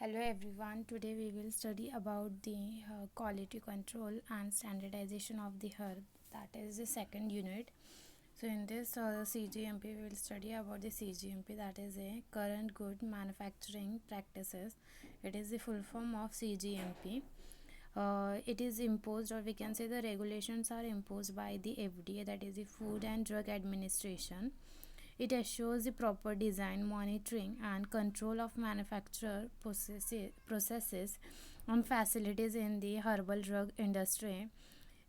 Hello everyone, today we will study about the quality control and standardization of the health, that is the second unit. So in this CGMP we will study about the CGMP, that is a current good manufacturing practices. It is the full form of CGMP. It is imposed, or we can say the regulations are imposed by the FDA, that is the Food and Drug Administration. It assures the proper design, monitoring, and control of manufacturer processes and facilities in the herbal drug industry.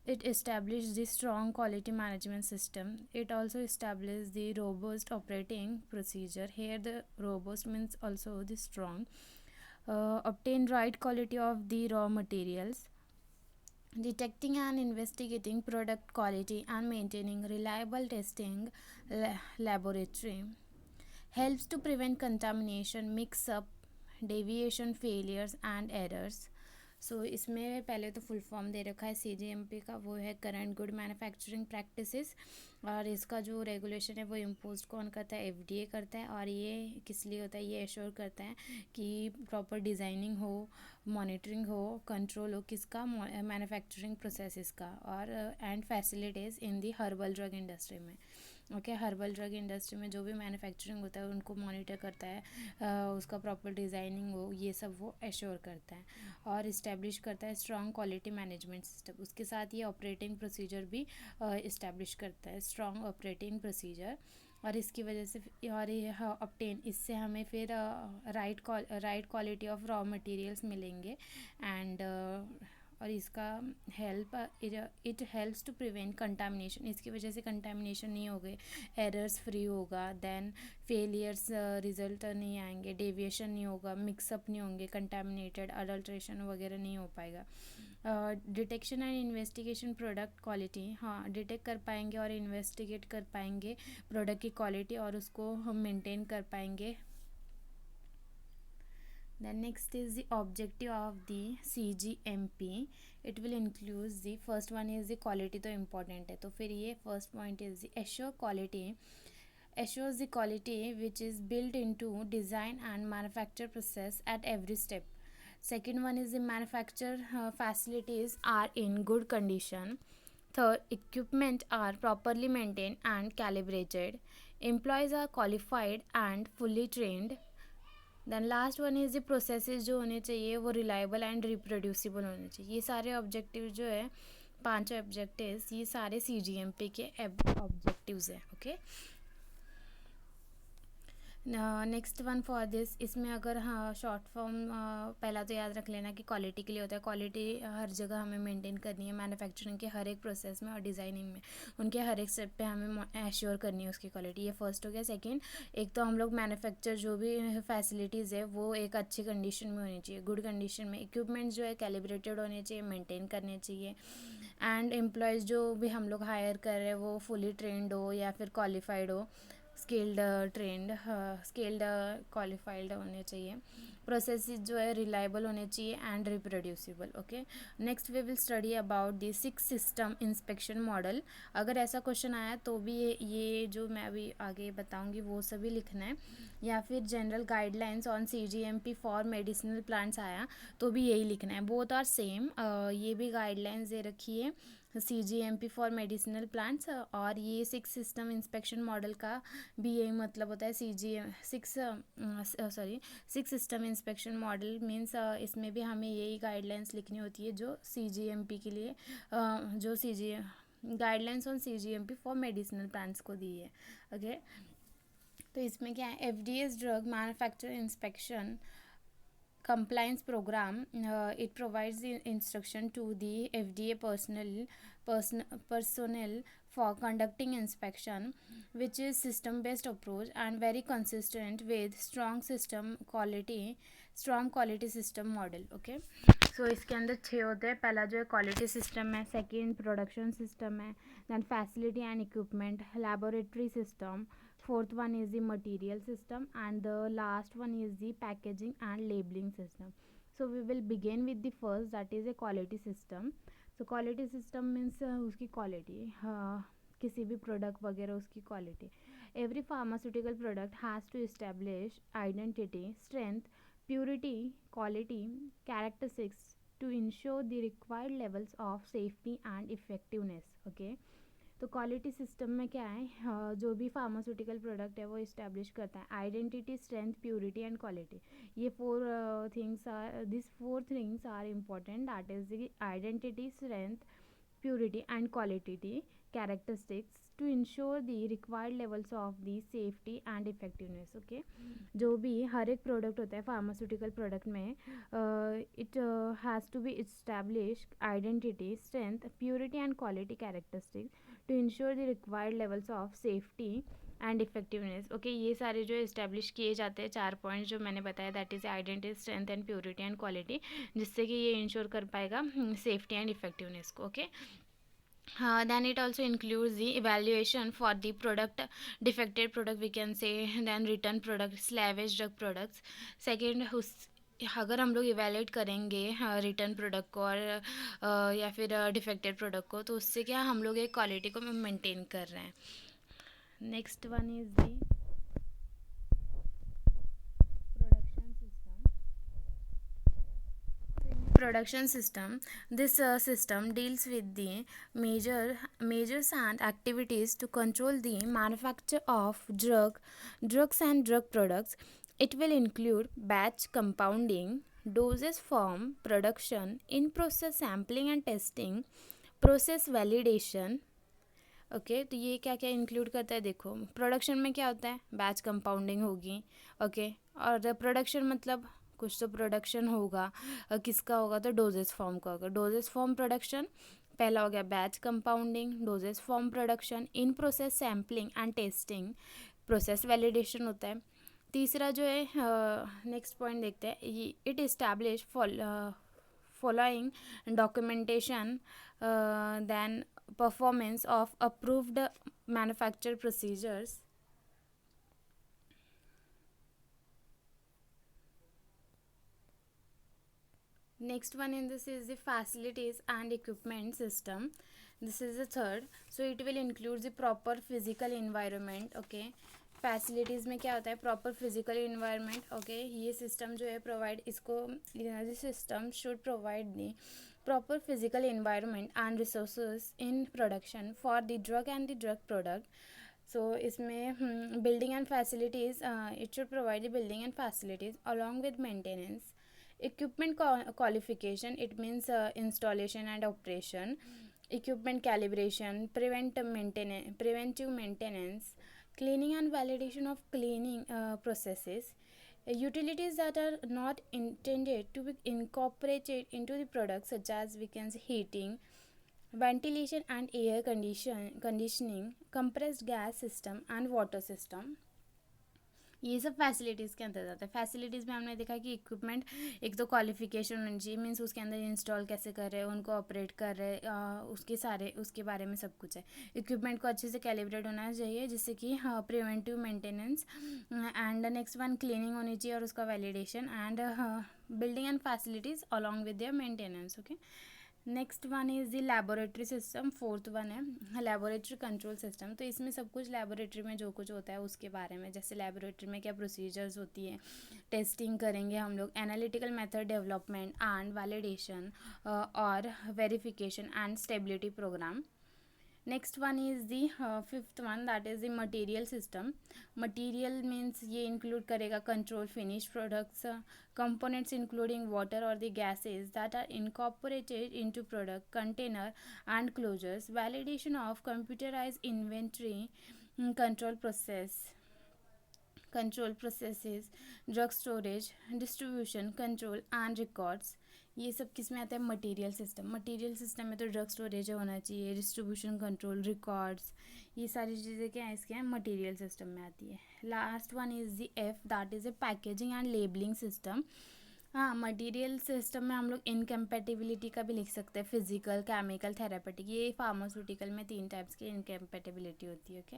It established the strong quality management system. It also established the robust operating procedure. Here, the robust means also the strong. Obtain right quality of the raw materials, detecting and investigating product quality and maintaining reliable testing laboratory, helps to prevent contamination, mix up, deviation, failures and errors. सो इसमें पहले तो full form दे रखा है CGMP का, वो है current good manufacturing practices. और इसका जो रेगुलेशन है वो इम्पोज कौन करता है? FDA करता है। और ये किस लिए होता है? ये एश्योर करता है कि प्रॉपर डिज़ाइनिंग हो, मॉनिटरिंग हो, कंट्रोल हो, किसका? मैन्युफैक्चरिंग प्रोसेसेस का, और and facilities in the herbal drug industry में। ओके, हर्बल ड्रग इंडस्ट्री में जो भी मैन्युफैक्चरिंग होता है उनको मॉनिटर करता है, उसका प्रॉपर डिज़ाइनिंग हो, ये सब वो एश्योर करता है। और इस्टेब्लिश करता है स्ट्रॉन्ग क्वालिटी मैनेजमेंट सिस्टम। उसके साथ ये ऑपरेटिंग प्रोसीजर भी इस्टेब्लिश करता है, स्ट्रॉन्ग ऑपरेटिंग प्रोसीजर। और इसकी वजह से और ये ऑब्टेन, इससे हमें फिर right quality of raw materials मिलेंगे। एंड और इसका help, it helps to prevent contamination. इसकी वजह से कंटामिनेशन नहीं होगे, एरर्स फ्री होगा, देन फेलियर्स रिजल्ट नहीं आएंगे, डेविएशन नहीं होगा, मिक्सअप नहीं होंगे, कंटामिनेटेड अडल्ट्रेशन वगैरह नहीं हो पाएगा। Detection and investigation product quality, हाँ डिटेक्ट कर पाएंगे और इन्वेस्टिगेट कर पाएंगे प्रोडक्ट की क्वालिटी, और उसको हम मेंटेन कर पाएंगे। The next is the objective of the CGMP. It will include the first one is the quality, तो important है, तो फिर ये first point is the assure quality. Assures the quality which is built into design and manufacture process at every step. Second one is the manufacture facilities are in good condition. Third, equipment are properly maintained and calibrated. Employees are qualified and fully trained. Then last one is the processes जो होने चाहिए वो reliable and reproducible होने चाहिए। ये सारे objective जो है, पांचों ऑब्जेक्टिव्स, ये सारे CGMP के ऑब्जेक्टिव्स हैं। Okay, next one for this, इसमें अगर हाँ शॉर्ट फॉर्म पहला तो याद रख लेना कि क्वालिटी के लिए होता है। क्वालिटी हर जगह हमें मेंटेन करनी है, मैन्युफैक्चरिंग के हर एक प्रोसेस में और डिज़ाइनिंग में, उनके हर एक स्टेप पे हमें एश्योर करनी है उसकी क्वालिटी। ये फर्स्ट हो गया। सेकंड, एक तो हम लोग मैन्युफैक्चर जो भी फैसिलिटीज़ है वो एक अच्छी कंडीशन में होनी चाहिए, गुड कंडीशन में। इक्विपमेंट्स जो है कैलिब्रेटेड होने चाहिए, मेंटेन करने चाहिए। एंड एम्प्लॉयज़ जो भी हम लोग हायर कर रहे हैं वो फुली ट्रेंड हो या फिर क्वालिफाइड हो, स्किल्ड ट्रेंड, स्किल्ड क्वालिफाइड होने चाहिए। प्रोसेसेस जो है रिलायबल होने चाहिए and reproducible. Okay, next we will study about the 6 system inspection model. अगर ऐसा क्वेश्चन आया तो भी ये जो मैं अभी आगे बताऊंगी वो सभी लिखना है, या फिर general guidelines on CGMP for medicinal plants आया तो भी यही लिखना है। बोथ आर सेम, ये भी गाइडलाइंस दे रखी है CGMP फॉर मेडिसिनल प्लांट्स, और ये 6 सिस्टम इंस्पेक्शन मॉडल का भी यही मतलब होता है। Six system inspection model means इसमें भी हमें यही गाइडलाइंस लिखनी होती है जो CGMP के लिए, जो guidelines on CGMP for medicinal plants को दी है। ओके, तो इसमें क्या है, FDA's drug manufacture inspection compliance program. It provides the instruction to the FDA personnel for conducting inspection, which is system based approach and very consistent with strong quality system model. Okay, so इसके अंदर 6 होते हैं। पहला जो है quality system है, second production system है, then facility and equipment, laboratory system, fourth one is the material system, and the last one is the packaging and labeling system. So we will begin with the first, that is a quality system. So quality system means उसकी quality, किसी भी product वगैरह उसकी quality. Every pharmaceutical product has to establish identity, strength, purity, quality characteristics to ensure the required levels of safety and effectiveness. Okay, तो quality system में क्या है, जो भी फार्मास्यूटिकल प्रोडक्ट है वो इस्टेब्लिश करता है identity, strength, purity and quality. ये four things are important. That is the identity, strength, purity and quality characteristics to ensure the required levels of the safety and effectiveness. Okay, जो भी हर एक product होता है pharmaceutical product में, it has to be establish identity, strength, purity and quality characteristics to ensure the required levels of safety and effectiveness. Okay, ये सारे जो establish किए जाते हैं 4 पॉइंट्स जो मैंने बताया, that is identity, strength and purity and quality, जिससे कि ये इंश्योर कर पाएगा सेफ्टी एंड इफेक्टिवनेस को. Okay, then it also includes the evaluation for the product, defective product we can say, then return product, salvage drug products. Second, अगर हम लोग evaluate करेंगे रिटर्न प्रोडक्ट को और या फिर डिफेक्टेड प्रोडक्ट को, तो उससे क्या हम लोग एक क्वालिटी को मेंटेन कर रहे हैं. Next one is the production system. This system deals with the measures and activities to control the manufacture of drugs and drug products. It will include batch compounding, dosage form production, in process sampling and testing, process validation. Okay, तो ये क्या क्या include करता है. देखो, production में क्या होता है, बैच कंपाउंडिंग होगी. ओके, और प्रोडक्शन मतलब कुछ तो प्रोडक्शन होगा, किसका होगा, तो डोजेस फॉर्म का होगा. डोजेस फॉर्म प्रोडक्शन पहला हो गया, batch compounding, doses form production, in process sampling and testing, process validation होता है. तीसरा जो है, नेक्स्ट पॉइंट देखते हैं, it establish following documentation, then performance of approved manufacture procedures. Next one in this is the facilities and equipment system. This is the third. So it will include the proper physical environment. Okay, facilities में क्या होता है, proper physical environment. Okay, ये system जो है provide, इसको system should provide the proper physical environment and resources in production for the drug and the drug product. So इसमें building and facilities, it should provide the building and facilities along with maintenance. Equipment qualification, it means installation and operation. Equipment calibration, preventive maintenance, cleaning and validation of cleaning processes. Utilities that are not intended to be incorporated into the product, such as we can say heating, ventilation and air conditioning, compressed gas system and water system. ये सब facilities के अंदर जाता है. Facilities में हमने देखा कि इक्विपमेंट एक तो क्वालिफिकेशन होनी चाहिए, मीन्स उसके अंदर इंस्टॉल कैसे कर रहे हैं, उनको ऑपरेट कर रहे हैं, उसके बारे में सब कुछ है. इक्विपमेंट को अच्छे से कैलिब्रेट होना चाहिए, जिससे कि preventive maintenance. And next one, cleaning होनी चाहिए और उसका validation, and building and facilities along with their maintenance. Okay, next one is the laboratory system. Fourth one है लेबोरेटरी कंट्रोल सिस्टम. तो इसमें सब कुछ लेबोरेटरी में जो कुछ होता है उसके बारे में, जैसे लेबोरेटरी में क्या प्रोसीजर्स होती है, टेस्टिंग करेंगे हम लोग, analytical method development and validation और verification and stability program. Next one is the fifth one, that is the material system. Material means ये इंक्लूड करेगा control finish products, components including water or the gases that are incorporated into product, container and closures, validation of computerized inventory control processes, drug storage, distribution control and records. ये सब किस में आता है, material system. Material system में तो drug storage होना चाहिए, डिस्ट्रीब्यूशन कंट्रोल, रिकॉर्ड्स, ये सारी चीज़ें क्या है, इसके मटेरियल सिस्टम में आती है. Last one is the F, that is A packaging and labelling system. हाँ, मटेरियल सिस्टम में हम लोग इनकम्पेटिबिलिटी का भी लिख सकते हैं, फिजिकल, केमिकल, थेरापेटिक. ये फार्मास्यूटिकल में 3 टाइप्स की इनकम्पेटिबिलिटी होती है. Okay,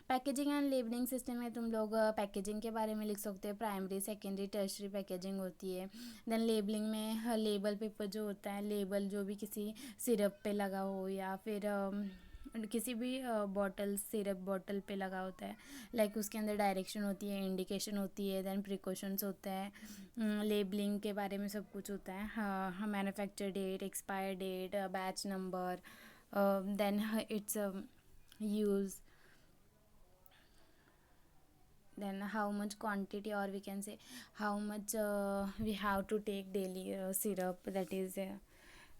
packaging and labelling system में तुम लोग पैकेजिंग के बारे में लिख सकते हैं, प्राइमरी, सेकेंडरी, टर्शरी पैकेजिंग होती है. देन लेबलिंग में लेबल पेपर जो होता है, लेबल जो भी किसी सिरप पे लगा हो या फिर किसी भी बॉटल सिरप बॉटल पे लगा होता है, लाइक उसके अंदर डायरेक्शन होती है, इंडिकेशन होती है, देन प्रिकॉशंस होता है, लेबलिंग के बारे में सब कुछ होता है, हाँ, manufacture date, expire date, batch number, then it's use, then how much quantity, or we can say how much we have to take daily syrup, that is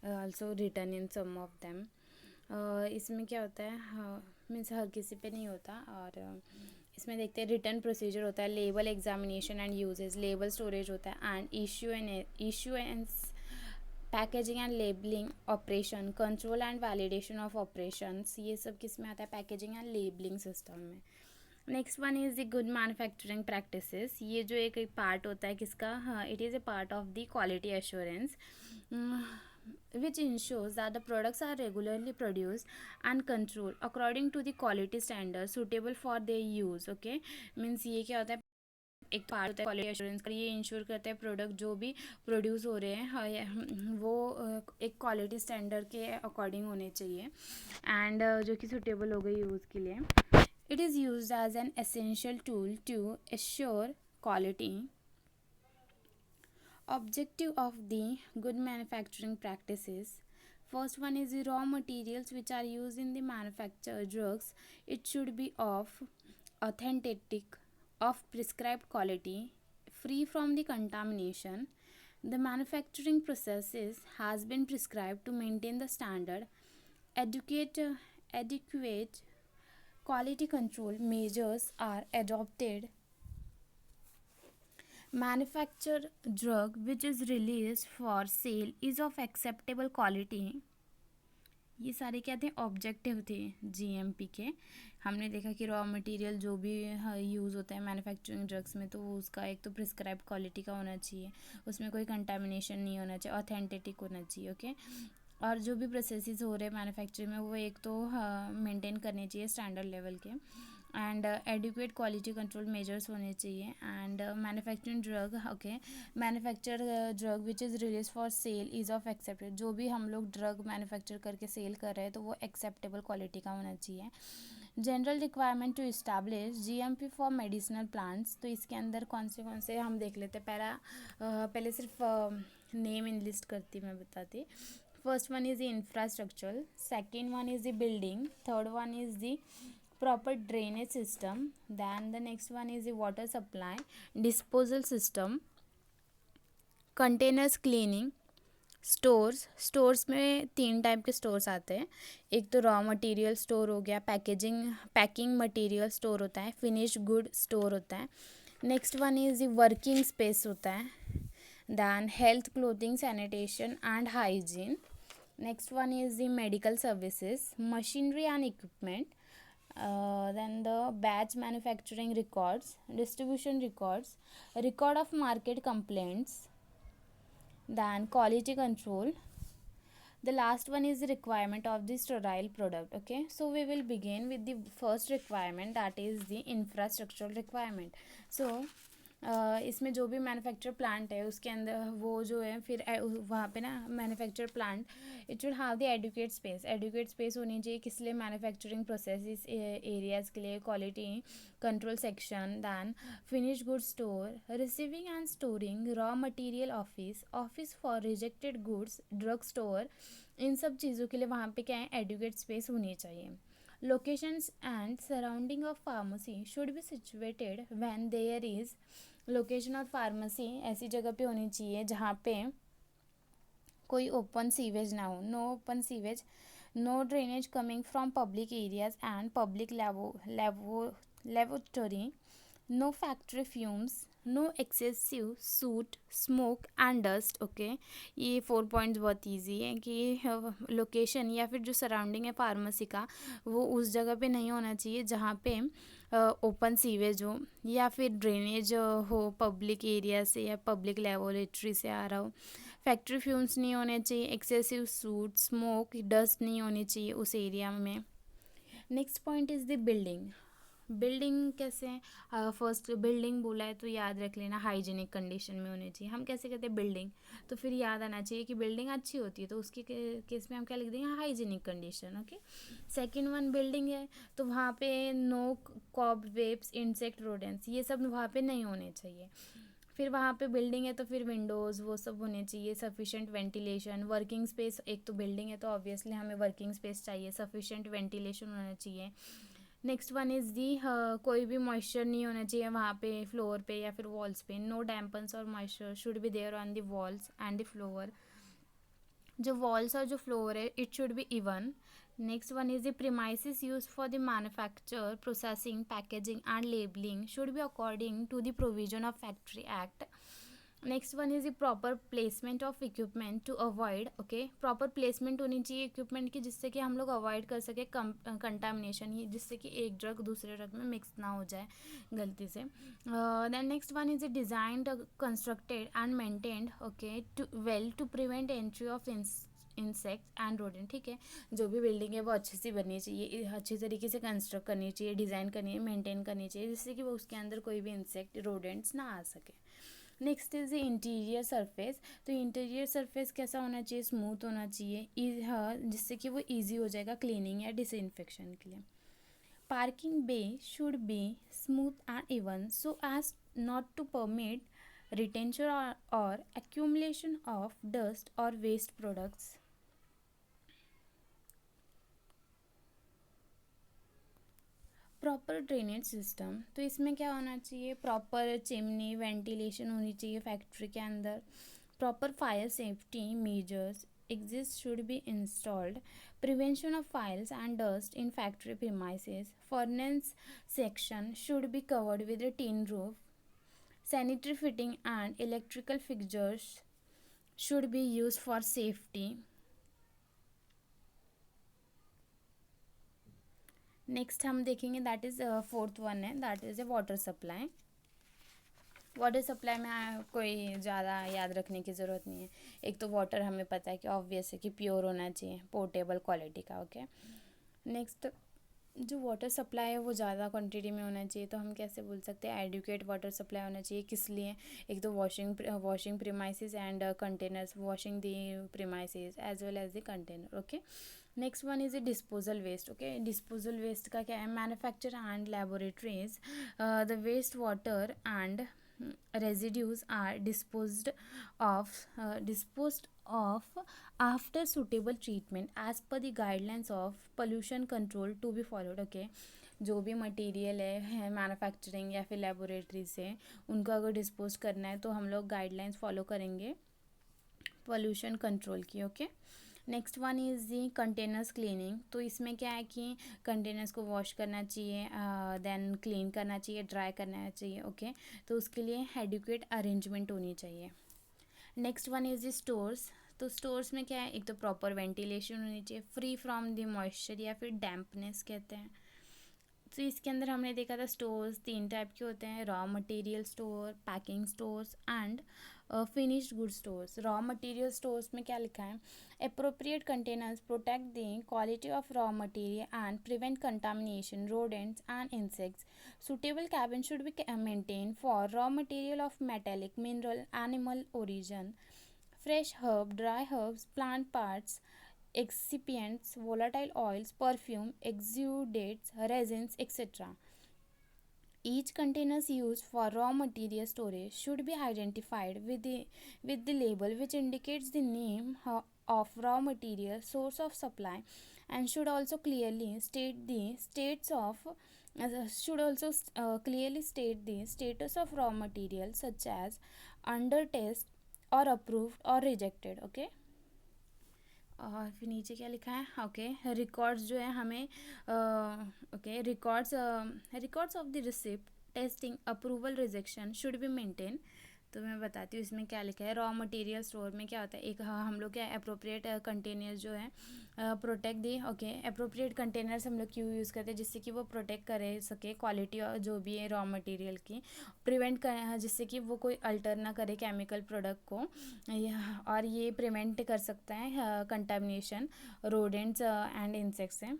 also written in some of them. इसमें क्या होता है, means हर किसी पे नहीं होता, और इसमें देखते हैं रिटर्न प्रोसीजर होता है, label examination and uses, label storage होता है, and issue and packaging and labelling operation, control and validation of operations, ये सब किस में आता है, पैकेजिंग एंड लेबलिंग सिस्टम में. Next one is the good manufacturing practices. ये जो एक पार्ट होता है किसका, हाँ, it is a part of the quality assurance which ensures that the products are regularly produced and controlled according to the quality standards suitable for their use. Okay, means ये क्या होता है, एक पार्ट होता है क्वालिटी एश्योरेंस का, ये ensure करता है प्रोडक्ट जो भी प्रोड्यूस हो रहे हैं, हाँ, वो एक क्वालिटी स्टैंडर्ड के अकॉर्डिंग होने चाहिए, एंड जो कि सुटेबल हो गई यूज़ के लिए. It is used as an essential tool to assure quality. Objective of the good manufacturing practices. First one is the raw materials which are used in the manufacture drugs. It should be of authentic, of prescribed quality, free from the contamination. The manufacturing processes has been prescribed to maintain the standard. Adequate quality control measures are adopted. Manufacture drug which is released for sale is of acceptable quality. ये सारे क्या थे, objective थे GMP के. हमने देखा कि raw material जो भी यूज़ होता है मैन्युफैक्चरिंग ड्रग्स में, तो उसका एक तो प्रिस्क्राइब क्वालिटी का होना चाहिए, उसमें कोई कंटामिनेशन नहीं होना चाहिए, ऑथेंटिक होना चाहिए. ओके, और जो भी प्रोसेसेस हो रहे हैं मैन्युफैक्चरिंग में वो एक तो मेंटेन करने चाहिए स्टैंडर्ड लेवल के, and adequate quality control measures होने चाहिए, and manufacturing drug, okay, manufacture drug which is release for sale is of accepted. जो भी हम लोग ड्रग मैन्युफैक्चर करके सेल कर रहे हैं तो वो एक्सेप्टेबल क्वालिटी का होना चाहिए. General requirement to establish GMP for medicinal plants. तो इसके अंदर कौन से हम देख लेते हैं. पहले सिर्फ नेम इनलिस्ट करती, मैं बताती. First one is the infrastructure, second one is the building, third one is the proper drainage system, then the next one is the water supply, disposal system, containers cleaning, stores में 3 type के stores आते हैं. एक तो raw material store हो गया, packing material store होता है, फिनिश गुड स्टोर होता है. Next one is the working space होता है, then health clothing sanitation and hygiene. Next one is the medical services, machinery and equipment, then the batch manufacturing records, distribution records, record of market complaints, then quality control. The last one is the requirement of the sterile product. Okay, so we will begin with the first requirement, that is the infrastructural requirement. So इसमें जो भी manufacture plant है उसके अंदर वो जो है फिर वहाँ पे ना manufacture plant, it should have the adequate space होनी चाहिए, किस लिए, मैन्युफैक्चरिंग प्रोसेस एरियाज़ के लिए, quality control section, then finish good store, receiving and storing raw material office for rejected goods, drug store. इन सब चीज़ों के लिए वहाँ पे क्या है, एडुकेट स्पेस होनी चाहिए. Locations and surrounding of pharmacy should be situated when there is location और फार्मेसी ऐसी जगह पे होनी चाहिए जहाँ पे कोई ओपन सीवेज ना हो, no open sewage, no drainage coming from public areas and public laboratory, no factory fumes, no excessive soot smoke and dust. Okay, ये 4 पॉइंट्स बहुत इजी है कि लोकेशन या फिर जो सराउंडिंग है फार्मेसी का वो उस जगह पे नहीं होना चाहिए जहाँ पे ओपन सीवेज हो या फिर ड्रेनेज हो पब्लिक एरिया से या पब्लिक लेबोरेटरी से आ रहा हो. फैक्ट्री फ्यूम्स नहीं होने चाहिए, एक्सेसिव सूट स्मोक डस्ट नहीं होनी चाहिए उस एरिया में. Next point is the building. Building कैसे फर्स्ट बिल्डिंग बोला है तो याद रख लेना हाइजीनिक कंडीशन में होनी चाहिए। हम कैसे कहते हैं बिल्डिंग, तो फिर याद आना चाहिए कि बिल्डिंग अच्छी होती है, तो उसके केस में हम क्या लिख देंगे, hygienic condition. Okay, second one building है तो वहाँ पे नो कॉबवेब्स, इंसेक्ट, रोडेंट्स, ये सब वहाँ पे नहीं होने चाहिए। फिर वहाँ पे बिल्डिंग है तो फिर विंडोज़ वो सब होने चाहिए, सफिशेंट वेंटिलेशन, वर्किंग स्पेस, एक तो बिल्डिंग है तो ऑब्वियसली हमें वर्किंग स्पेस चाहिए, सफिशेंट वेंटिलेशन होना चाहिए। नेक्स्ट वन इज़ दी कोई भी मॉइस्चर नहीं होना चाहिए वहाँ पे फ्लोर पे या फिर वॉल्स पे, नो डैम्पन्स और moisture should be there on the walls and the floor. जो वॉल्स और जो फ्लोर है it should be even. Next one is the premises use for the manufacture, processing, packaging and labelling should be according to the provision of factory act. Next one is the proper placement of equipment to avoid, okay, proper placement होनी चाहिए equipment की जिससे कि हम लोग avoid कर सके contamination, ही जिससे कि एक ड्रग दूसरे ड्रग में मिक्स ना हो जाए गलती से। Then next one is designed, constructed and maintained, okay, to well to prevent entry of insect and rodent. ठीक है, जो भी बिल्डिंग है वो अच्छी सी बननी चाहिए, अच्छी तरीके से कंस्ट्रक्ट करनी चाहिए, डिज़ाइन करनी है, मेंटेन करनी चाहिए, जिससे कि वो उसके अंदर कोई भी इंसेक्ट, रोडेंट्स ना आ सके। Next is the interior surface. तो इंटीरियर सरफेस कैसा होना चाहिए, स्मूथ होना चाहिए, हाँ, जिससे कि वो इजी हो जाएगा क्लीनिंग या डिसइंफेक्शन के लिए। Parking bay should be smooth and even so as not to permit retention or accumulation of dust or waste products. Proper drainage system, तो इसमें क्या होना चाहिए, प्रॉपर चिमनी वेंटिलेशन होनी चाहिए फैक्ट्री के अंदर, proper fire safety measures exist should be installed, prevention of fires and dust in factory premises, furnace section should be covered with a tin roof, sanitary fitting and electrical fixtures should be used for safety. Next हम देखेंगे that is fourth one है, that is A water supply. Water supply में कोई ज़्यादा याद रखने की ज़रूरत नहीं है। एक तो वाटर हमें पता है कि ऑब्वियस है कि प्योर होना चाहिए, पोर्टेबल क्वालिटी का। ओके, नेक्स्ट जो वाटर सप्लाई है वो ज़्यादा क्वांटिटी में होना चाहिए, तो हम कैसे बोल सकते हैं, एडुकेट वाटर सप्लाई होना चाहिए। किस लिए, एक तो washing premises and containers, washing the premises as well as the container. Okay, next one is a disposal waste. Okay, disposal waste का क्या है, manufacture and laboratories the waste water and residues are disposed of after suitable treatment as per the guidelines of pollution control to be followed. Okay, जो भी material है manufacturing या फिर laboratory से उनको अगर डिस्पोज करना है तो हम लोग गाइडलाइंस फॉलो करेंगे पोल्यूशन कंट्रोल की। Okay, next one is the containers cleaning. तो इसमें क्या है कि कंटेनर्स को वॉश करना चाहिए, देन क्लीन करना चाहिए, ड्राई करना चाहिए। ओके, तो उसके लिए एडिक्वेट अरेंजमेंट होनी चाहिए। Next one is the stores. तो स्टोर्स में क्या है, एक तो प्रॉपर वेंटिलेशन होनी चाहिए, फ्री फ्रॉम द मॉइस्चर या फिर डैम्पनेस कहते हैं। तो इसके अंदर हमने देखा था स्टोर्स 3 टाइप के होते हैं, raw material store, packing stores and finished good stores. Raw material stores में क्या लिखा है, appropriate containers protect the quality of raw material and prevent contamination, rodents and insects. Suitable cabin should be maintained for raw material of metallic, mineral, animal origin, fresh herb, dry herbs, plant parts, excipients, volatile oils, perfume, exudates, resins, etc. Each containers used for raw material storage should be identified with the label which indicates the name of raw material, source of supply, and should also clearly state the clearly state the status of raw material such as under test or approved or rejected. Okay, और फिर नीचे क्या लिखा है, okay, records जो है हमें, okay, records of the receipt, testing, approval, rejection should be maintain. तो मैं बताती हूँ इसमें क्या लिखा है। रॉ मटेरियल स्टोर में क्या होता है, एक हम लोग क्या अप्रोप्रिएट कंटेनर्स जो है protect the, okay, appropriate containers हम लोग क्यों यूज़ करते हैं, जिससे कि वो प्रोटेक्ट करे सके क्वालिटी और जो भी है रॉ मटेरियल की, प्रिवेंट कर, जिससे कि वो कोई अल्टर ना करे केमिकल प्रोडक्ट को, और ये प्रिवेंट कर सकता है कंटामिनेशन रोडेंट्स एंड इंसेक्ट्स से।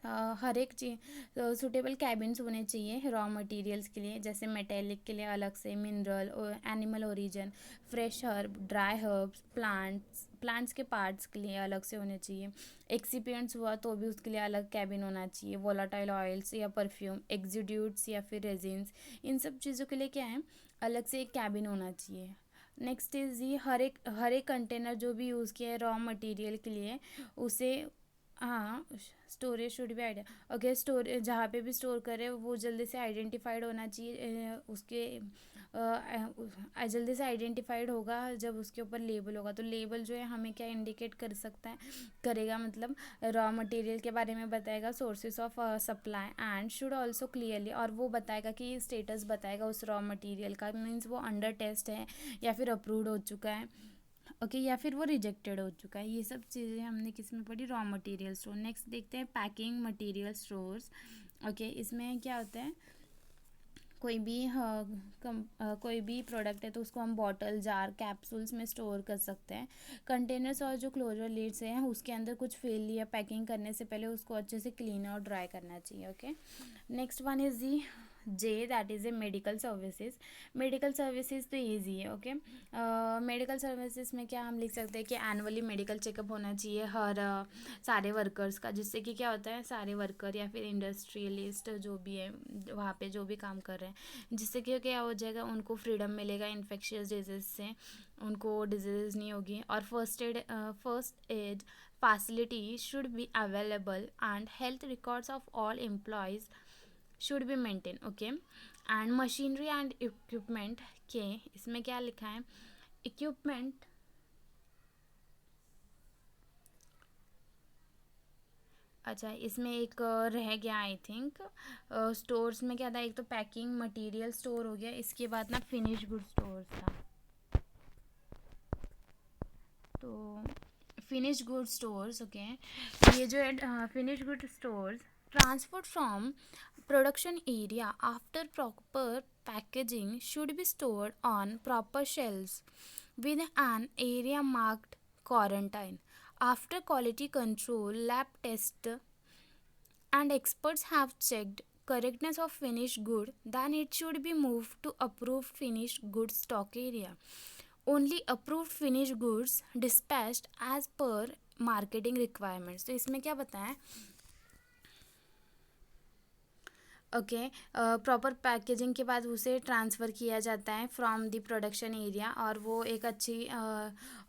हर एक चीज सूटेबल कैबिन्स होने चाहिए रॉ मटेरियल्स के लिए, जैसे मेटेलिक के लिए अलग से, मिनरल और animal origin, fresh herb, dry herbs, plants के पार्ट्स के लिए अलग से होने चाहिए। एक्सीपियंट्स हुआ तो भी उसके लिए अलग कैबिन होना चाहिए। वोलाटाइल ऑयल्स या परफ्यूम, एक्सुड्यूट्स या फिर रेजिन्स, इन सब चीज़ों के लिए क्या है, अलग से एक कैबिन होना चाहिए। नेक्स्ट इज़ ये हर एक कंटेनर जो भी यूज़ किया है रॉ मटेरियल के लिए, उसे, हाँ, स्टोरेज शुड भी आइडिया, ओके, स्टोरेज जहाँ पे भी स्टोर करें वो जल्दी से आइडेंटिफाइड होना चाहिए। उसके जल्दी से आइडेंटिफाइड होगा जब उसके ऊपर लेबल होगा। तो लेबल जो है हमें क्या इंडिकेट कर सकता है, करेगा, मतलब रॉ मटेरियल के बारे में बताएगा, sources of supply, and should also clearly, और वो बताएगा कि स्टेटस बताएगा उस रॉ मटेरियल का, मीन्स वो अंडर टेस्ट है या फिर अप्रूव्ड हो चुका है, ओके, या फिर वो रिजेक्टेड हो चुका है। ये सब चीज़ें हमने किस में पढ़ी, रॉ मटेरियल स्टोर। नेक्स्ट देखते हैं पैकिंग मटेरियल स्टोर्स। ओके, इसमें क्या होता है, कोई भी कोई भी प्रोडक्ट है तो उसको हम बॉटल, जार, कैप्सूल्स में स्टोर कर सकते हैं। कंटेनर्स और जो क्लोजर लिड्स हैं उसके अंदर कुछ फिल या पैकिंग करने से पहले उसको अच्छे से क्लीन और ड्राई करना चाहिए। Okay, next one is the J, that is a medical services. Medical services तो ईजी है। ओके, मेडिकल सर्विसेज में क्या हम लिख सकते हैं कि एनुअली मेडिकल चेकअप होना चाहिए हर सारे वर्कर्स का, जिससे कि क्या होता है, सारे वर्कर या फिर इंडस्ट्रियलिस्ट जो भी है वहाँ पे जो भी काम कर रहे हैं, जिससे कि क्या हो जाएगा, उनको फ्रीडम मिलेगा इन्फेक्शियस डिजीज से, उनको डिजीज नहीं होगी। और first aid facility should be available and health records of all employees should be maintain. Okay, and machinery and equipment के, इसमें क्या लिखा है, इक्विपमेंट, अच्छा, इसमें एक रह गया आई थिंक, स्टोर्स में क्या था, एक तो पैकिंग मटेरियल स्टोर हो गया, इसके बाद ना फिनिश गुड स्टोर था। तो फिनिश गुड स्टोर्स, ओके, ये जो है finish good stores, transport from production area after proper packaging should be stored on proper shelves with an area marked quarantine. After quality control, lab test, and experts have checked correctness of finished good, then it should be moved to approved finished goods stock area. Only approved finished goods dispatched as per marketing requirements. तो इसमें क्या बताएं, okay, proper packaging के बाद उसे transfer किया जाता है फ्रॉम द प्रोडक्शन एरिया, और वो एक अच्छी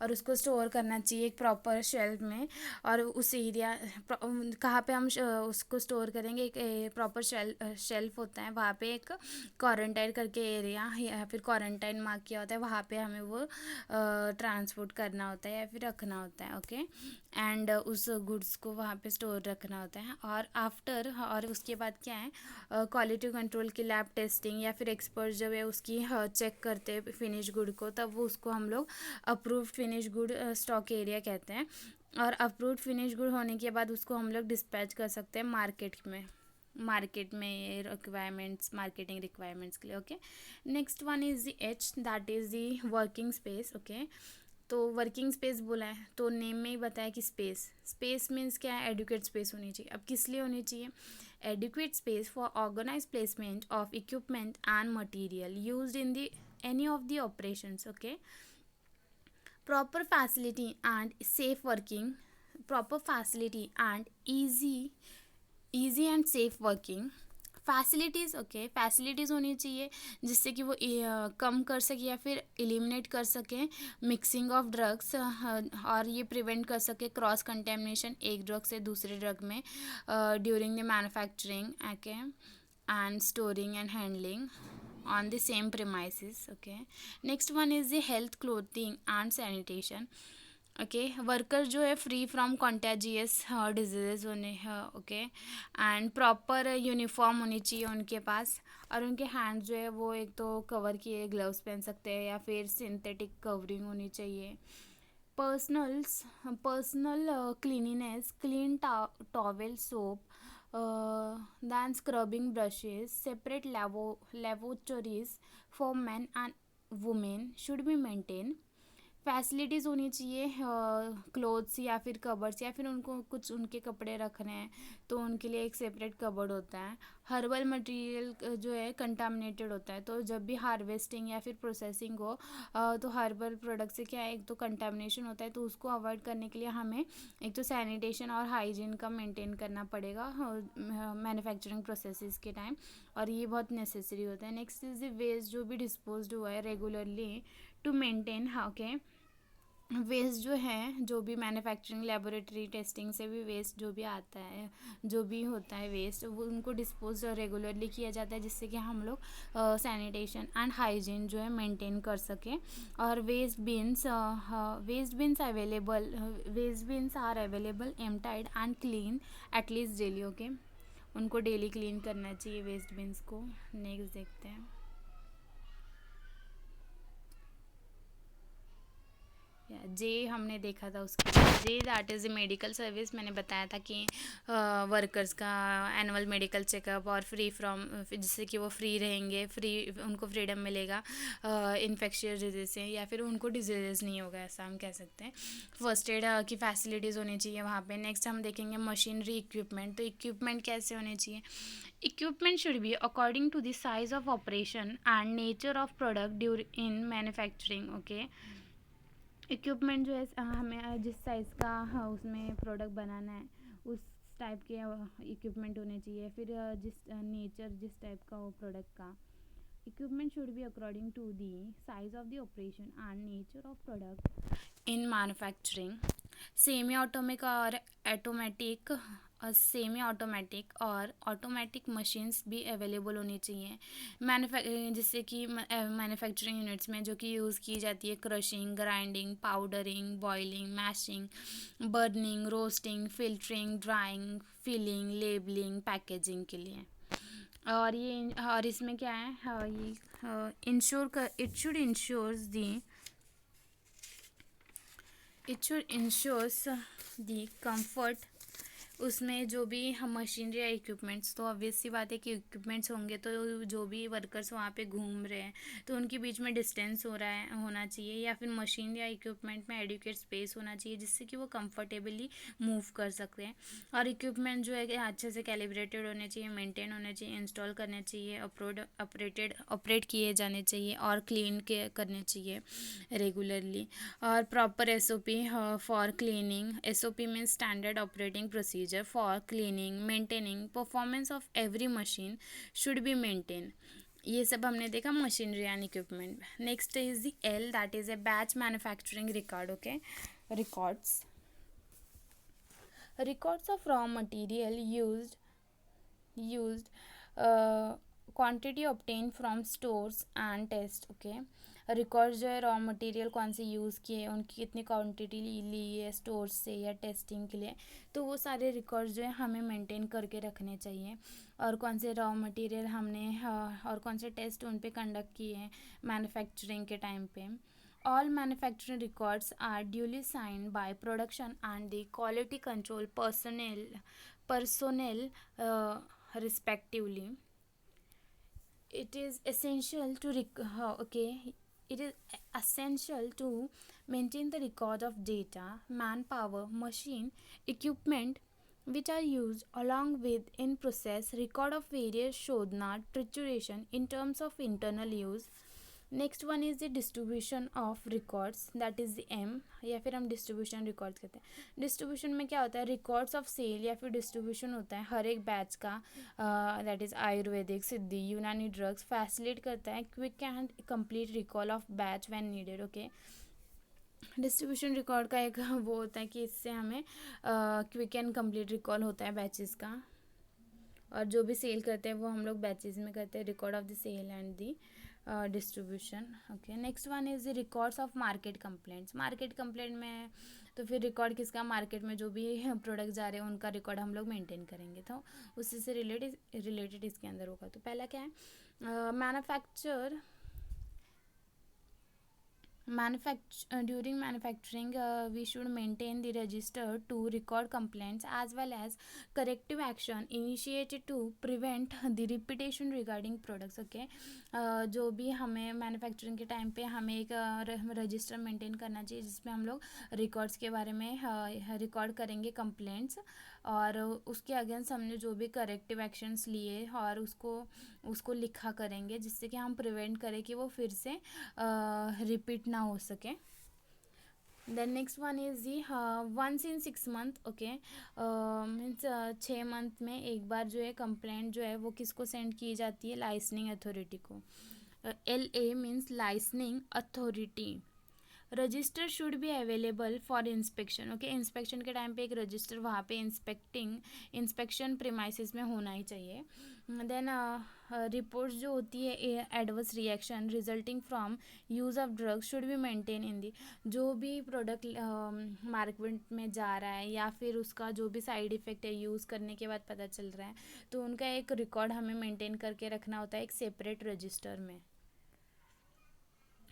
और उसको स्टोर करना चाहिए एक प्रॉपर शेल्फ में। और उस एरिया कहाँ पे हम उसको स्टोर करेंगे, एक प्रॉपर शेल्फ होता है, वहाँ पे एक क्वारंटाइन करके एरिया या फिर क्वारंटाइन मार्क किया होता है, वहाँ पे हमें वो ट्रांसपोर्ट करना होता है या फिर रखना होता है। ओके, एंड उस गुड्स को वहाँ पे स्टोर रखना होता है। और उसके बाद क्या है, क्वालिटी कंट्रोल की लैब टेस्टिंग या फिर एक्सपर्ट जब है उसकी चेक करते हैं फिनिश गुड को, तब वो उसको हम लोग approved finish good stock area कहते हैं। और अप्रूव्ड फिनिश गुड होने के बाद उसको हम लोग डिस्पैच कर सकते हैं मार्केट में ये रिक्वायरमेंट्स, मार्केटिंग रिक्वायरमेंट्स के लिए। Okay, next one is the H, that is the working space. Okay, तो वर्किंग स्पेस बोला है तो नेम में ही बताया कि स्पेस मीन्स क्या है, एडुकेट स्पेस होनी चाहिए। अब किस लिए होनी चाहिए, adequate space for organize placement of equipment and material used in the any of the operations. Okay, proper facility and safe working, proper facility and easy and safe working facilities. Okay, facilities होनी चाहिए जिससे कि वो कम कर सके या फिर eliminate कर सके मिक्सिंग ऑफ ड्रग्स, और ये प्रिवेंट कर सके क्रॉस कंटेमिनेशन एक ड्रग से दूसरे ड्रग में during the manufacturing, okay, and storing and handling on the same premises. Okay, next one is the health, clothing and sanitation. Okay, worker जो है फ्री फ्रॉम कॉन्टेजियस डिजीजेज होने, okay, and proper uniform होनी चाहिए उनके पास, और उनके hand जो है वो एक तो कवर किए ग्लव्स पहन सकते हैं या फिर सिंथेटिक कवरिंग होनी चाहिए। Personal cleanliness, clean towel, soap, then scrubbing brushes, separate lavatories for men and women should be maintained. Facilities होनी चाहिए, क्लोथ्स या फिर कबर्ड्स, या फिर उनको कुछ उनके कपड़े रखने हैं तो उनके लिए एक सेपरेट कबर्ड होता है। हर्बल मटेरियल जो है कंटामिनेटेड होता है, तो जब भी हार्वेस्टिंग या फिर प्रोसेसिंग हो तो हर्बल प्रोडक्ट से क्या है, एक तो कंटामिनेशन होता है, तो उसको अवॉइड करने के लिए हमें एक तो सैनिटेशन और हाइजीन का मेंटेन करना पड़ेगा मैन्युफैक्चरिंग प्रोसेसेस के टाइम, और ये बहुत नेसेसरी होता है। नेक्स्ट इज द वेस्ट जो भी डिस्पोज्ड हुआ है regularly to maintain, okay. Waste जो है, जो भी मैन्युफैक्चरिंग लेबोरेटरी टेस्टिंग से भी वेस्ट जो भी आता है, जो भी होता है वेस्ट, वो उनको डिस्पोज रेगुलरली किया जाता है, जिससे कि हम लोग सैनिटेशन एंड हाइजीन जो है मेंटेन कर सकें। और waste bins are available emptied and clean at least daily, okay. उनको डेली क्लीन करना चाहिए वेस्ट बिन्स को। नेक्स्ट देखते हैं। जे हमने देखा था उसके J that is a medical service. मैंने बताया था कि वर्कर्स का एनुअल मेडिकल चेकअप और फ्री फ्रॉम, जिससे कि वो फ्री रहेंगे, उनको फ्रीडम मिलेगा इन्फेक्शियस डिजीज से, या फिर उनको डिजीजेस नहीं होगा, ऐसा हम कह सकते हैं। फर्स्ट एड की फैसिलिटीज़ होनी चाहिए वहाँ पे। नेक्स्ट हम देखेंगे मशीनरी इक्विपमेंट। तो इक्विपमेंट कैसे होने चाहिए? Equipment should be according to the size of operation and nature of product during in manufacturing, okay. Equipment जो है हमें जिस साइज़ का उसमें प्रोडक्ट बनाना है उस टाइप के इक्विपमेंट होने चाहिए। फिर जिस टाइप का वो प्रोडक्ट का equipment should be according to the size of the operation and nature of product in manufacturing. Semi automatic और सेमी ऑटोमेटिक और ऑटोमेटिक मशीन्स भी अवेलेबल होनी चाहिए जिससे कि मैन्युफैक्चरिंग यूनिट्स में, जो कि यूज़ की जाती है crushing, grinding, powdering, boiling, mashing, burning, roasting, filtering, drying, filling, labelling, packaging के लिए। और इसमें क्या है, ये it should ensures the comfort. उसमें जो भी हम मशीनरी या इक्विपमेंट्स, तो ऑब्वियस सी बात है कि इक्विपमेंट्स होंगे तो जो भी वर्कर्स वहाँ पे घूम रहे हैं तो उनके बीच में डिस्टेंस होना चाहिए, या फिर मशीन या इक्विपमेंट में एडिक्वेट स्पेस होना चाहिए, जिससे कि वो कंफर्टेबली मूव कर सकते हैं। और इक्विपमेंट जो है कि अच्छे से कैलिब्रेटेड होने चाहिए, मेंटेन होने चाहिए, इंस्टॉल करने चाहिए, ऑपरेट किए जाने चाहिए और क्लीन करने चाहिए रेगुलरली। और proper SOP for cleaning. SOP means standard operating procedure for cleaning, maintaining, performance of every machine should be maintain. ये सब हमने देखा machinery and equipment. Next is the L, that is a batch manufacturing record, okay. Records of raw material used quantity obtained from stores and test, okay। Records जो है raw material कौन से use किए, उनकी कितनी क्वांटिटी ली है store से या टेस्टिंग के लिए, तो वो सारे रिकॉर्ड्स जो है हमें मेंटेन करके रखने चाहिए। और कौन से रॉ मटेरियल हमने और कौन से टेस्ट उन पे कंडक्ट किए हैं मैन्युफैक्चरिंग के टाइम पे। All manufacturing records are duly signed by production and the quality control personnel respectively. It is essential to it is essential to maintain the record of data, manpower, machine, equipment which are used, along with in process record of various shodhna, trituration in terms of internal use. Next one is the distribution of records, that is the M, या फिर हम distribution records कहते हैं। Distribution में क्या होता है, records of cell या फिर डिस्ट्रीब्यूशन होता है हर एक बैच का, दैट इज़ आयुर्वेदिक, सिद्धि, यूनानी ड्रग्स फैसिलिटेट करता है quick and complete recall of batch when needed, okay. Distribution record का एक वो होता है कि इससे हमें क्विक एंड कंप्लीट रिकॉल होता है बैचेस का, और जो भी सेल करते हैं वो हम लोग बैचेस में करते हैं, record of the sale and the distribution, okay. Next one is the records of market complaints. Market complaint में तो फिर रिकॉर्ड किसका, मार्केट में जो भी प्रोडक्ट जा रहे हैं उनका रिकॉर्ड हम लोग मेंटेन करेंगे, तो उसी से रिलेटेड इसके अंदर होगा। तो पहला क्या है, During manufacturing, we should maintain the register to record complaints as well as corrective action initiated to prevent the repetition regarding products. Okay, जो भी हमें मैन्युफैक्चरिंग के टाइम पे हमें एक रजिस्टर मेंटेन करना चाहिए जिसमें हम लोग रिकॉर्ड्स के बारे में रिकॉर्ड करेंगे कंप्लेंट्स, और उसके अगेंस्ट हमने जो भी करेक्टिव एक्शंस लिए और उसको लिखा करेंगे जिससे कि हम प्रिवेंट करें कि वो फिर से रिपीट ना हो सके. Then next one is the once in 6 month. Okay, means 6 month में एक बार जो है कंप्लेंट जो है वो किसको सेंड की जाती है, लाइसनिंग अथॉरिटी को. LA means licensing authority. Register should be available for inspection. Okay, inspection के टाइम पे एक रजिस्टर वहाँ पे इंस्पेक्शन प्रीमाइसिस में होना ही चाहिए. देन रिपोर्ट्स जो होती है adverse reaction resulting from use of drugs should be maintain in the. जो भी प्रोडक्ट मार्केट में जा रहा है या फिर उसका जो भी साइड इफ़ेक्ट है यूज़ करने के बाद पता चल रहा है, तो उनका एक रिकॉर्ड हमें मेंटेन करके रखना होता है एक सेपरेट रजिस्टर में.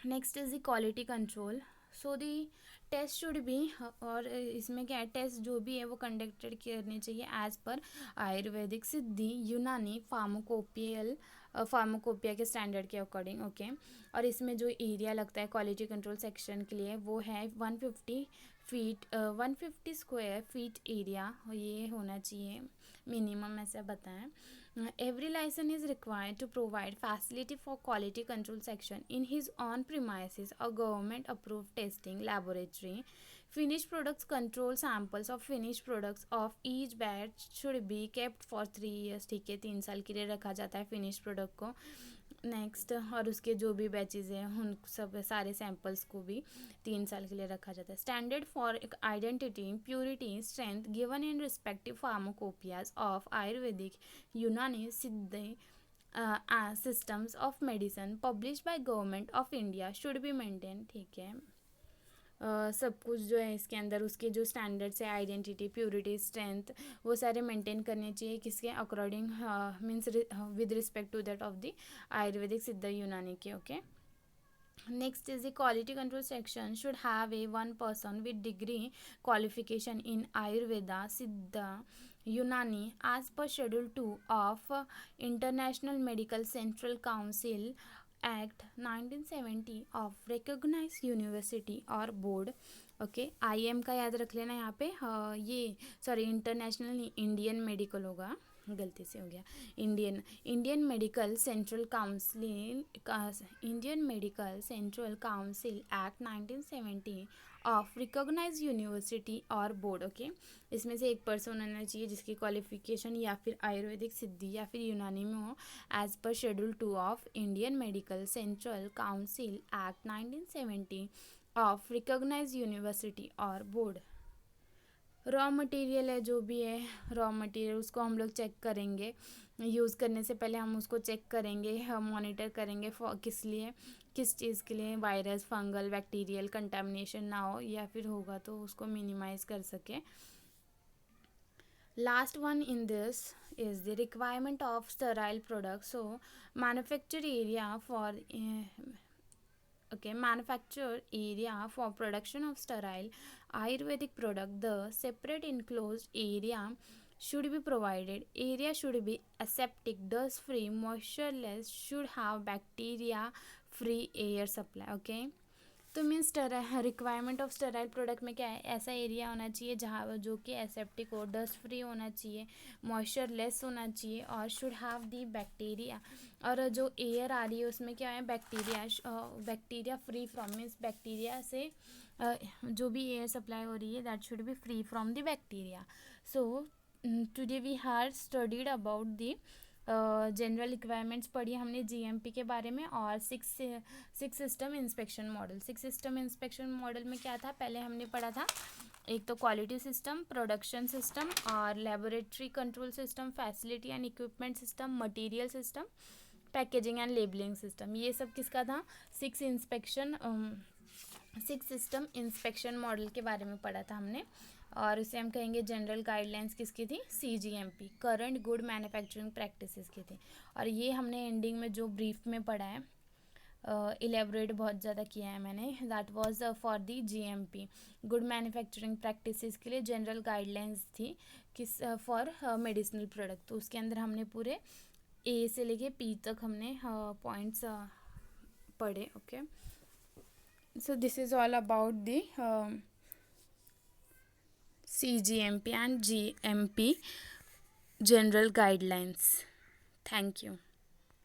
Next is the quality control. So the test should be, और इसमें क्या है, टेस्ट जो भी है वो कंडक्टेड करनी चाहिए एज पर आयुर्वेदिक, सिद्धि, यूनानी, फार्माकोपिया के स्टैंडर्ड के अकॉर्डिंग. ओके, और इसमें जो एरिया लगता है क्वालिटी कंट्रोल सेक्शन के लिए वो है 150 स्क्वायर फीट एरिया, ये होना चाहिए मिनिमम, ऐसा बताएं. Every license is required to provide facility for quality control section in his own premises or government approved testing laboratory. Finished products control samples of finished products of each batch should be kept for 3 years. ठीक है, 3 साल के लिए रखा जाता है finish product को. Next, और उसके जो भी बैचेज हैं उन सब सारे सैम्पल्स को भी 3 साल के लिए रखा जाता है. Standard for identity, purity, strength given in respective pharmacopoeias of Ayurvedic, Unani, Siddha systems of medicine publish by government of India should be maintain. ठीक है, सब कुछ जो है इसके अंदर उसके जो स्टैंडर्ड्स है, आइडेंटिटी, प्योरिटी, स्ट्रेंथ, वो सारे मेंटेन करने चाहिए किसके according, means with respect to that of the Ayurvedic, Siddha, Unani के. Okay, next is the quality control section should have a 1 person with degree qualification in Ayurveda, Siddha, Unani as per Schedule 2 of International Medical Central Council Act 1970 of recognized university और board. Okay, IM का याद रख लेना यहाँ पे. ये sorry international, Indian medical होगा, गलती से हो गया. Indian medical central council act 1970 of recognize university और बोर्ड. ओके, इसमें से एक पर्सन होना चाहिए जिसकी क्वालिफिकेशन या फिर आयुर्वेदिक, सिद्धि या फिर यूनानी में हो as per schedule 2 of Indian medical central council act 1970 of recognize university और बोर्ड. रॉ मटेरियल है जो भी है, रॉ मटेरियल उसको हम लोग चेक करेंगे. यूज़ करने से पहले हम उसको चेक करेंगे, हम मॉनिटर करेंगे किस लिए, किस चीज़ के लिए, वायरस, फंगल, बैक्टीरियल कंटामिनेशन ना हो, या फिर होगा तो उसको मिनिमाइज कर सके. Last one in this is the requirement of sterile products. So manufacture area for production of sterile Ayurvedic product. The separate enclosed area should be provided. Area should be aseptic, dust free, moistureless, should have bacteria free air supply. Okay, तो means requirement of sterile product में क्या है, ऐसा area होना चाहिए जहाँ जो कि एसेप्टिक हो, डस्ट फ्री होना चाहिए, मॉइस्चर लेस होना चाहिए, और शुड हैव दी बैक्टीरिया. और जो एयर आ रही है उसमें क्या है, bacteria free from, means bacteria से जो भी एयर सप्लाई हो रही है that should be free from the bacteria. So today we have studied about the general requirements पढ़ी हमने GMP के बारे में, और six system inspection model. 6 system inspection model में क्या था, पहले हमने पढ़ा था एक तो क्वालिटी सिस्टम, प्रोडक्शन सिस्टम, और laboratory control system, facility and equipment system, material system, packaging and labelling system. ये सब किसका था, 6 सिस्टम इंस्पेक्शन मॉडल के बारे में पढ़ा था हमने. और उसे हम कहेंगे जनरल गाइडलाइंस किसकी थी, CGMP, current good manufacturing practices की थी. और ये हमने एंडिंग में जो ब्रीफ में पढ़ा है इलेबोरेट बहुत ज़्यादा किया है मैंने. That was for the GMP, good manufacturing practices के लिए जनरल गाइडलाइंस थी किस फॉर मेडिसिनल प्रोडक्ट. तो उसके अंदर हमने पूरे A से लेके P तक हमने पॉइंट्स पढ़े. Okay, so this is all about the CGMP and GMP general guidelines. Thank you.